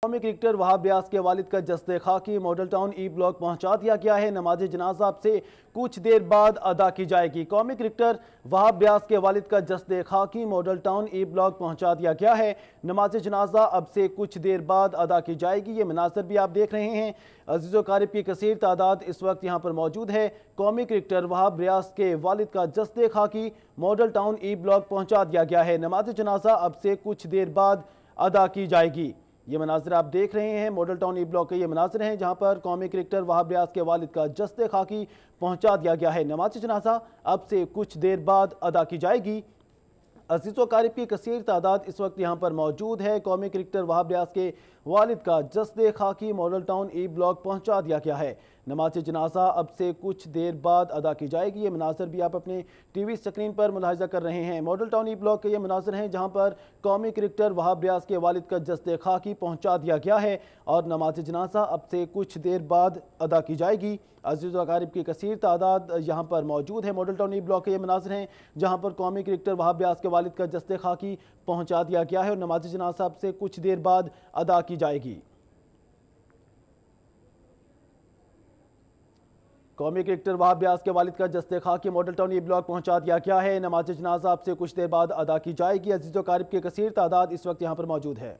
कौमी क्रिकेटर वहाब रियाज के वालिद का जस्ते खाकी मॉडल टाउन ई ब्लॉक पहुंचा दिया गया है। नमाज जनाजा अब से कुछ देर बाद अदा की जाएगी। कौमी क्रिकेटर वहाब रियाज के वालिद का जस्ते खाकी मॉडल टाउन ई ब्लॉक पहुंचा दिया गया है। नमाज जनाजा अब से कुछ देर बाद अदा की जाएगी। ये मनाज़र भी आप देख रहे हैं। अजीज़ो क़ारिब की कसीर तादाद इस वक्त यहाँ पर मौजूद है। कौमी क्रिकेटर वहाब रियाज के वालिद का जस्ते खाकी मॉडल टाउन ई ब्लॉक पहुंचा दिया गया है। नमाज जनाजा अब से कुछ देर बाद अदा की जाएगी। ये मनाज़र आप देख रहे हैं मॉडल टाउन ई ब्लॉक के ये मनाज़र हैं जहां पर कौमी क्रिकेटर वहाब रियाज के वालिद का जस्ते खाकी पहुंचा दिया गया है। नमाज जनाजा अब से कुछ देर बाद अदा की जाएगी। अज़ीज़ो क़ारिब की कसीर तादाद इस वक्त यहाँ पर मौजूद है। कौमी क्रिकेटर वहाब रियाज के वालिद का जस्ते खाकी मॉडल टाउन ई ब्लॉक पहुंचा दिया गया है। नमाज जनाजा अब से कुछ देर बाद अदा की जाएगी। ये मनाज़र भी आप अपने टीवी स्क्रीन पर मुलाहिज़ा कर रहे हैं। मॉडल टाउन ई ब्लॉक के ये मनाज़र हैं जहाँ पर कौमी क्रिकेटर वहाब रियाज के वालिद का जस्ते खाकी पहुँचा दिया गया है और नमाज जनाजा अब से कुछ देर बाद अदा की जाएगी। अज़ीज़ो क़ारिब की कसीर तादाद यहाँ पर मौजूद है। मॉडल टाउन ई ब्लॉक के ये मनाज़र हैं जहाँ पर कौमी क्रिकेटर वहाब रियाज के वालिद का जस्ते खाकी पहुँचा दिया गया है और नमाज जनाजा अब से कुछ देर बाद अदा की जाएगी। कौमी क्रिकेटर वहाब रियाज के वालिद का जस्ते खाकी मॉडल टाउन ई ब्लॉक पहुंचा दिया गया है। नमाज जनाजा अब से कुछ देर बाद अदा की जाएगी। अज़ीज़ो क़ारिब की कसीर तादाद इस वक्त यहाँ पर मौजूद है।